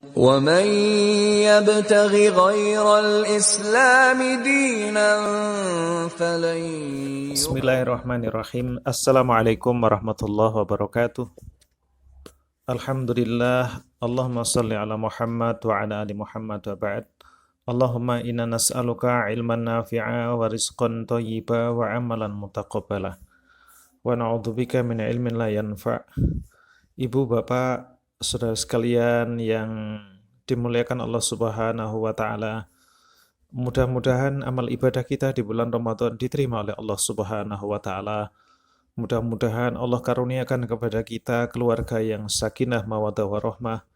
ومن يبتغ غير الإسلام دينا فلن Bismillahirrahmanirrahim. Assalamualaikum warahmatullahi wabarakatuh. Alhamdulillah. Allahumma salli ala Muhammad wa ala ali Muhammad wa ba'd. Allahumma inna nas'aluka ilman nafi'a wa rizqan thayyiba wa amalan mutaqabbala. Wa na'udzubika min ilmin la yanfa'. Ibu, bapak, saudara sekalian yang dimuliakan Allah Subhanahu wa taala, mudah-mudahan amal ibadah kita di bulan Ramadan diterima oleh Allah Subhanahu wa taala. Mudah-mudahan Allah karuniakan kepada kita keluarga yang sakinah mawaddah warahmah,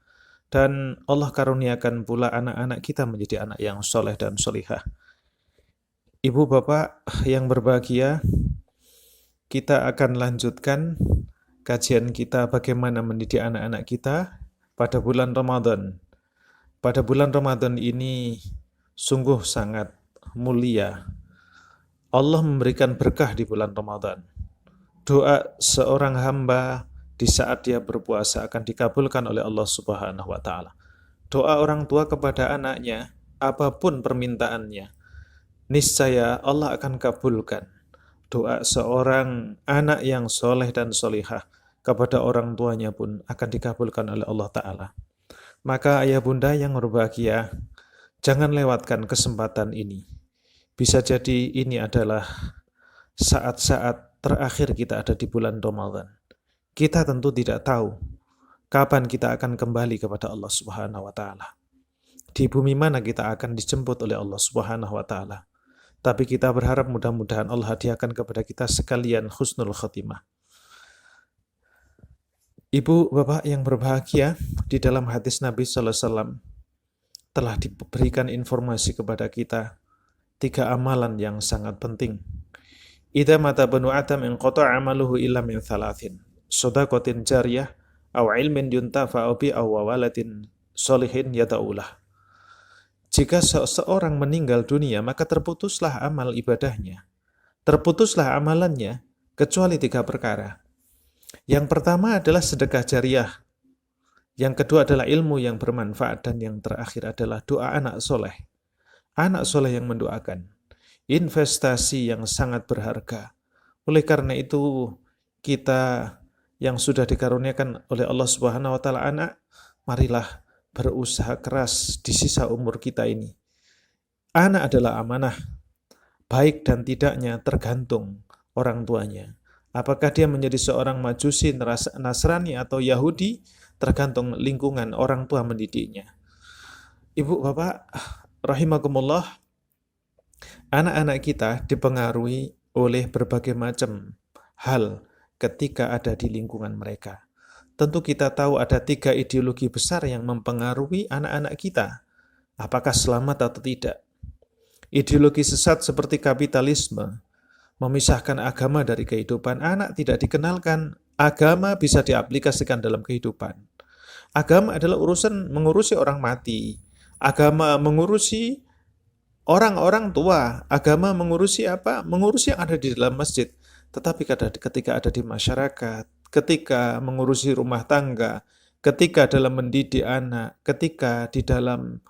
dan Allah karuniakan pula anak-anak kita menjadi anak yang soleh dan solihah. Ibu bapak yang berbahagia, kita akan lanjutkan kajian kita bagaimana mendidik anak-anak kita pada bulan Ramadan. Pada bulan Ramadan ini sungguh sangat mulia. Allah memberikan berkah di bulan Ramadan. Doa seorang hamba di saat dia berpuasa akan dikabulkan oleh Allah Subhanahu wa taala. Doa orang tua kepada anaknya, apapun permintaannya, niscaya Allah akan kabulkan. Doa seorang anak yang soleh dan solihah kepada orang tuanya pun akan dikabulkan oleh Allah Ta'ala. Maka ayah bunda yang berbahagia, jangan lewatkan kesempatan ini. Bisa jadi ini adalah saat-saat terakhir kita ada di bulan Ramadan. Kita tentu tidak tahu kapan kita akan kembali kepada Allah Subhanahu wa taala. Di bumi mana kita akan dijemput oleh Allah Subhanahu wa taala. Tapi kita berharap mudah-mudahan Allah hadiahkan kepada kita sekalian husnul khatimah. Ibu, bapak yang berbahagia, di dalam hadis Nabi sallallahu alaihi wasallam telah diberikan informasi kepada kita 3 amalan yang sangat penting. Idza mata banu Adam inqata amaluhu illa min thalathin. Shadaqatin jariyah aw ilmin yuntafa'u bi aw waladin sholihin yad'ulah. Jika seseorang meninggal dunia, maka terputuslah amal ibadahnya. Terputuslah amalannya, kecuali 3 perkara. Yang pertama adalah sedekah jariyah. Yang kedua adalah ilmu yang bermanfaat. Dan yang terakhir adalah doa anak soleh. Anak soleh yang mendoakan. Investasi yang sangat berharga. Oleh karena itu, kita yang sudah dikaruniakan oleh Allah Subhanahu wa taala anak, marilah berusaha keras di sisa umur kita ini. Anak adalah amanah. Baik dan tidaknya tergantung orang tuanya. Apakah dia menjadi seorang Majusi, Nasrani atau Yahudi, tergantung lingkungan orang tua mendidiknya. Ibu, bapak, rahimakumullah, anak-anak kita dipengaruhi oleh berbagai macam hal ketika ada di lingkungan mereka. Tentu kita tahu ada 3 ideologi besar yang mempengaruhi anak-anak kita. Apakah selamat atau tidak? Ideologi sesat seperti kapitalisme, memisahkan agama dari kehidupan. Anak tidak dikenalkan agama bisa diaplikasikan dalam kehidupan. Agama adalah mengurusi orang mati. Agama mengurusi orang-orang tua. Agama mengurusi apa? Mengurusi yang ada di dalam masjid. Tetapi ketika ada di masyarakat, ketika mengurusi rumah tangga, ketika dalam mendidik anak, ketika di dalam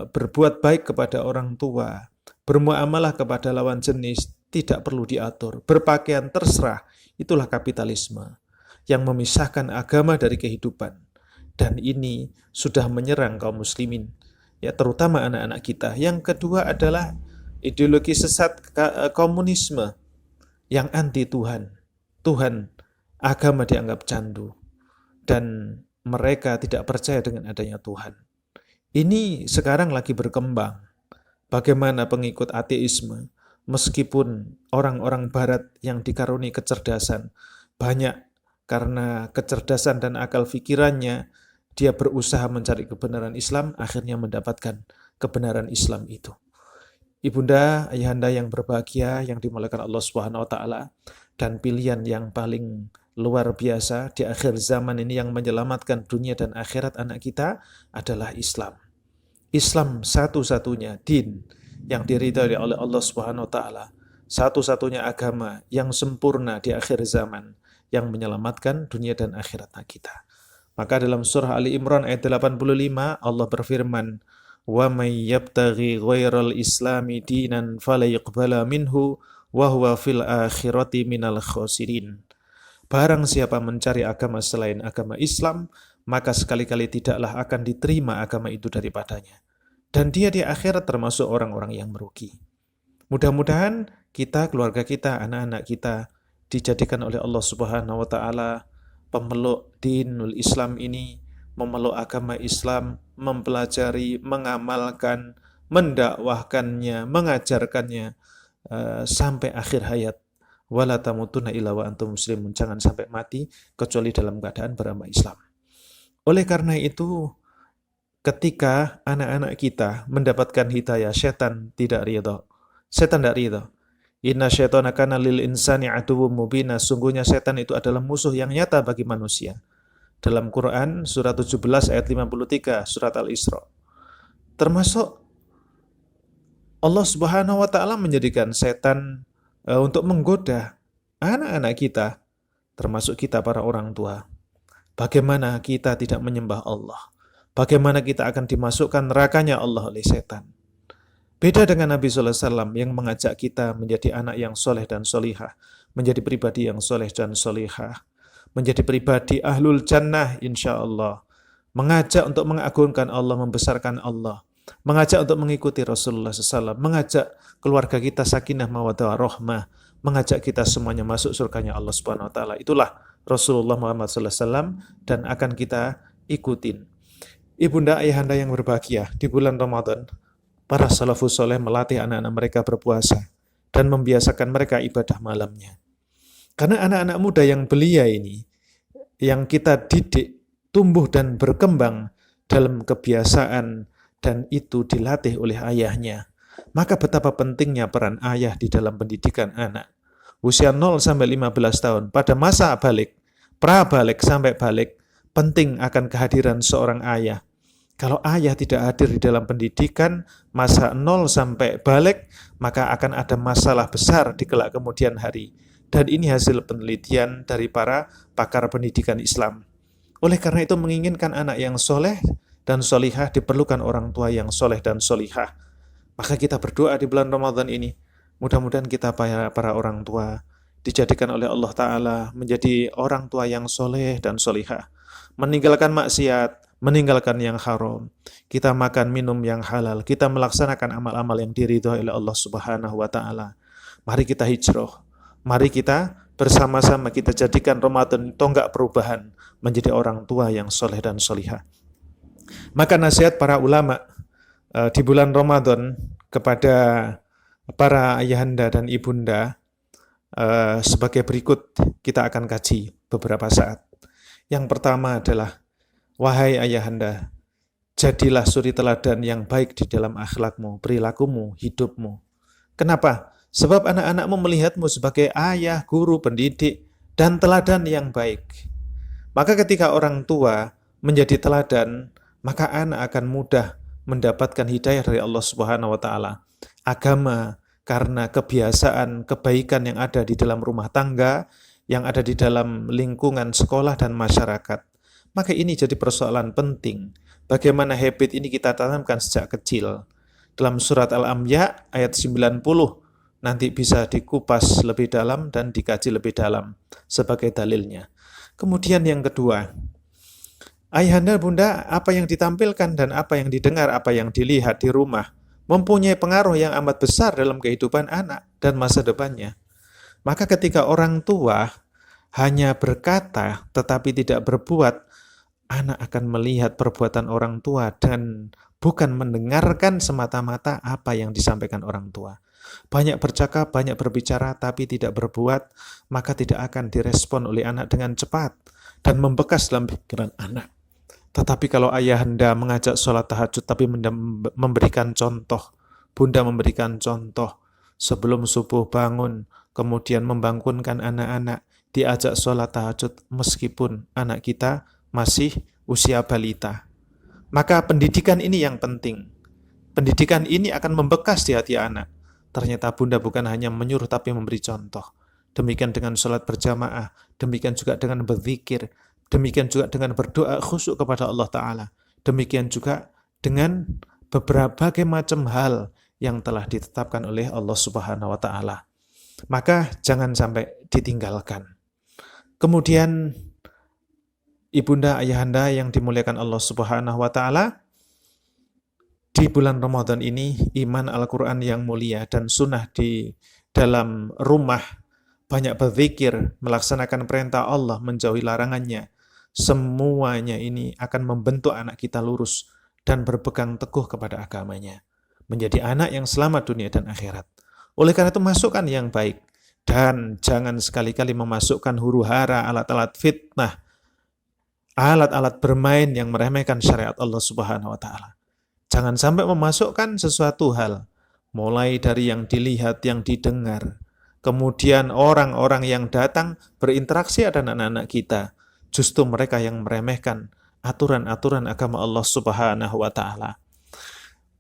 berbuat baik kepada orang tua, bermuamalah kepada lawan jenis, tidak perlu diatur. Berpakaian terserah, itulah kapitalisme yang memisahkan agama dari kehidupan. Dan ini sudah menyerang kaum muslimin, ya, terutama anak-anak kita. Yang kedua adalah ideologi sesat komunisme yang anti Tuhan. Tuhan, agama dianggap candu. Dan mereka tidak percaya dengan adanya Tuhan. Ini sekarang lagi berkembang. Bagaimana pengikut ateisme, meskipun orang-orang barat yang dikaruni kecerdasan banyak, karena kecerdasan dan akal pikirannya, dia berusaha mencari kebenaran Islam, akhirnya mendapatkan kebenaran Islam itu. Ibunda, ayahanda yang berbahagia, yang dimuliakan Allah Subhanahu wa taala, dan pilihan yang paling luar biasa di akhir zaman ini yang menyelamatkan dunia dan akhirat anak kita adalah Islam. Islam satu-satunya din yang diridhai oleh Allah Subhanahu wa taala, satu-satunya agama yang sempurna di akhir zaman yang menyelamatkan dunia dan akhirat kita. Maka dalam surah Ali Imran ayat 85 Allah berfirman, "Wa may yabtaghi ghairal islami dinan fala yuqbala minhu wa huwa fil akhirati minal khasirin." Barang siapa mencari agama selain agama Islam, maka sekali-kali tidaklah akan diterima agama itu daripadanya. Dan dia di akhirat termasuk orang-orang yang merugi. Mudah-mudahan kita, keluarga kita, anak-anak kita dijadikan oleh Allah Subhanahu wa taala pemeluk dinul Islam ini, memeluk agama Islam, mempelajari, mengamalkan, mendakwahkannya, mengajarkannya sampai akhir hayat. Wala tamutunna illa wa antum muslimun, jangan sampai mati kecuali dalam keadaan beragama Islam. Oleh karena itu, ketika anak-anak kita mendapatkan hidayah, setan tidak ridha. Setan tidak ridha. Inna syaitana kana lil insani aduwwum mubina. Sungguhnya setan itu adalah musuh yang nyata bagi manusia. Dalam Quran surat 17 ayat 53 surat Al-Isra. Termasuk Allah Subhanahu wa taala menjadikan setan untuk menggoda anak-anak kita, termasuk kita para orang tua. Bagaimana kita tidak menyembah Allah? Bagaimana kita akan dimasukkan nerakanya Allah oleh setan? Beda dengan Nabi SAW yang mengajak kita menjadi anak yang soleh dan solihah, menjadi pribadi yang soleh dan solihah, menjadi pribadi ahlul jannah insya Allah, mengajak untuk mengagungkan Allah, membesarkan Allah, mengajak untuk mengikuti Rasulullah SAW, mengajak keluarga kita sakinah mawaddah rahmah, mengajak kita semuanya masuk surganya Allah Subhanahu Wa Taala. Itulah Rasulullah Muhammad SAW dan akan kita ikutin. Ibunda ayahanda yang berbahagia, di bulan Ramadan, para salafus soleh melatih anak-anak mereka berpuasa dan membiasakan mereka ibadah malamnya. Karena anak-anak muda yang belia ini, yang kita didik, tumbuh dan berkembang dalam kebiasaan dan itu dilatih oleh ayahnya. Maka betapa pentingnya peran ayah di dalam pendidikan anak. Usia 0 sampai 15 tahun, pada masa balik, pra-balik sampai balik, penting akan kehadiran seorang ayah. Kalau ayah tidak hadir di dalam pendidikan masa 0 sampai balik, maka akan ada masalah besar di kelak kemudian hari. Dan ini hasil penelitian dari para pakar pendidikan Islam. Oleh karena itu menginginkan anak yang soleh dan solihah diperlukan orang tua yang soleh dan solihah. Maka kita berdoa di bulan Ramadan ini, mudah-mudahan kita para orang tua dijadikan oleh Allah Ta'ala menjadi orang tua yang soleh dan solihah. Meninggalkan maksiat, meninggalkan yang haram, kita makan minum yang halal, kita melaksanakan amal-amal yang diridhoi oleh Allah Subhanahu wa taala. Mari kita hijrah. Mari kita bersama-sama kita jadikan Ramadan tonggak perubahan menjadi orang tua yang soleh dan solihah. Maka nasihat para ulama di bulan Ramadan kepada para ayahanda dan ibunda sebagai berikut, kita akan kaji beberapa saat. Yang pertama adalah, wahai ayahanda, jadilah suri teladan yang baik di dalam akhlakmu, perilakumu, hidupmu. Kenapa? Sebab anak-anakmu melihatmu sebagai ayah, guru, pendidik, dan teladan yang baik. Maka ketika orang tua menjadi teladan, maka anak akan mudah mendapatkan hidayah dari Allah Subhanahu wa taala. Agama karena kebiasaan, kebaikan yang ada di dalam rumah tangga, yang ada di dalam lingkungan sekolah dan masyarakat. Maka ini jadi persoalan penting. Bagaimana habit ini kita tanamkan sejak kecil. Dalam surat Al-Anbiya ayat 90, nanti bisa dikupas lebih dalam dan dikaji lebih dalam sebagai dalilnya. Kemudian yang kedua, ayahanda bunda, apa yang ditampilkan dan apa yang didengar, apa yang dilihat di rumah, mempunyai pengaruh yang amat besar dalam kehidupan anak dan masa depannya. Maka ketika orang tua hanya berkata tetapi tidak berbuat, anak akan melihat perbuatan orang tua dan bukan mendengarkan semata-mata apa yang disampaikan orang tua. Banyak bercakap, banyak berbicara, tapi tidak berbuat, maka tidak akan direspon oleh anak dengan cepat dan membekas dalam pikiran anak. Tetapi kalau ayahanda mengajak sholat tahajud, tapi memberikan contoh, bunda memberikan contoh, sebelum subuh bangun, kemudian membangunkan anak-anak, diajak sholat tahajud, meskipun anak kita masih usia balita. Maka pendidikan ini yang penting. Pendidikan ini akan membekas di hati anak. Ternyata bunda bukan hanya menyuruh tapi memberi contoh. Demikian dengan sholat berjamaah, demikian juga dengan berzikir, demikian juga dengan berdoa khusyuk kepada Allah Ta'ala, demikian juga dengan beberapa macam hal yang telah ditetapkan oleh Allah Subhanahu wa Ta'ala. Maka jangan sampai ditinggalkan. Kemudian ibunda ayahanda yang dimuliakan Allah Subhanahu wa Ta'ala, di bulan Ramadan ini iman Al-Quran yang mulia dan sunnah di dalam rumah, banyak berzikir, melaksanakan perintah Allah, menjauhi larangannya, semuanya ini akan membentuk anak kita lurus dan berpegang teguh kepada agamanya, menjadi anak yang selamat dunia dan akhirat. Oleh karena itu masukkan yang baik, dan jangan sekali-kali memasukkan huru-hara, alat-alat fitnah, alat-alat bermain yang meremehkan syariat Allah Subhanahu wa Ta'ala. Jangan sampai memasukkan sesuatu hal, mulai dari yang dilihat, yang didengar, kemudian orang-orang yang datang berinteraksi dengan anak-anak kita, justru mereka yang meremehkan aturan-aturan agama Allah Subhanahu wa Ta'ala.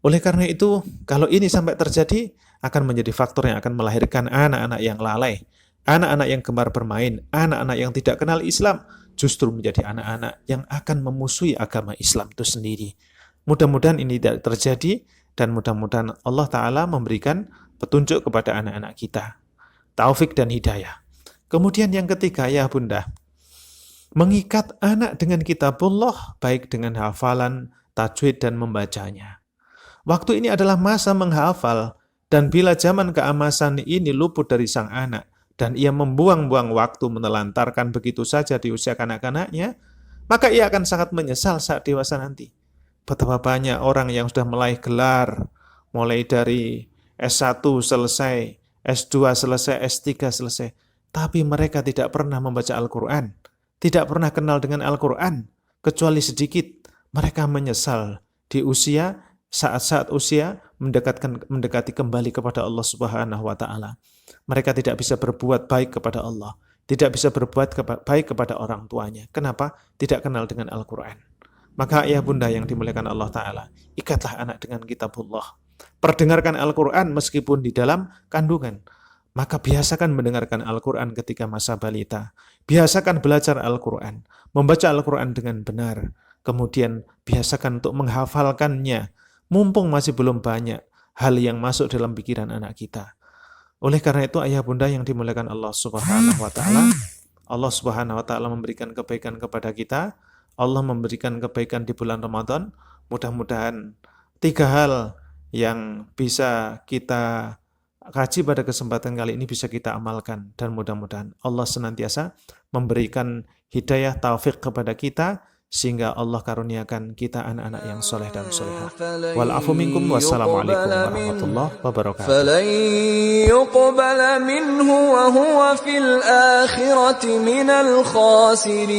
Oleh karena itu, kalau ini sampai terjadi, akan menjadi faktor yang akan melahirkan anak-anak yang lalai, anak-anak yang gemar bermain, anak-anak yang tidak kenal Islam, justru menjadi anak-anak yang akan memusuhi agama Islam itu sendiri. Mudah-mudahan ini tidak terjadi, dan mudah-mudahan Allah Ta'ala memberikan petunjuk kepada anak-anak kita, taufik dan hidayah. Kemudian yang ketiga, ya bunda, mengikat anak dengan kitabullah, baik dengan hafalan, tajwid, dan membacanya. Waktu ini adalah masa menghafal, dan bila zaman keemasan ini luput dari sang anak, dan ia membuang-buang waktu menelantarkan begitu saja di usia kanak-kanaknya, maka ia akan sangat menyesal saat dewasa nanti. Betapa banyak orang yang sudah meraih gelar, mulai dari S1 selesai, S2 selesai, S3 selesai, tapi mereka tidak pernah membaca Al-Quran, tidak pernah kenal dengan Al-Quran, kecuali sedikit. Mereka menyesal di usia, saat-saat usia mendekati kembali kepada Allah Subhanahu wa Ta'ala. Mereka tidak bisa berbuat baik kepada Allah, tidak bisa berbuat baik kepada orang tuanya. Kenapa? Tidak kenal dengan Al-Quran. Maka ayah bunda yang dimuliakan Allah Ta'ala, ikatlah anak dengan kitabullah. Perdengarkan Al-Quran meskipun di dalam kandungan. Maka biasakan mendengarkan Al-Quran ketika masa balita. Biasakan belajar Al-Quran, membaca Al-Quran dengan benar. Kemudian biasakan untuk menghafalkannya, mumpung masih belum banyak hal yang masuk dalam pikiran anak kita. Oleh karena itu ayah bunda yang dimuliakan Allah Subhanahu wa Ta'ala, Allah Subhanahu wa Ta'ala memberikan kebaikan kepada kita. Allah memberikan kebaikan di bulan Ramadan. Mudah-mudahan 3 hal yang bisa kita kaji pada kesempatan kali ini bisa kita amalkan, dan mudah-mudahan Allah senantiasa memberikan hidayah taufik kepada kita, sehingga Allah karuniakan kita anak-anak yang soleh dan solehah. Wal afu minkum, wassalamualaikum warahmatullahi wabarakatuh. فلن يقبل منه وهو في الآخرة من الخاسرين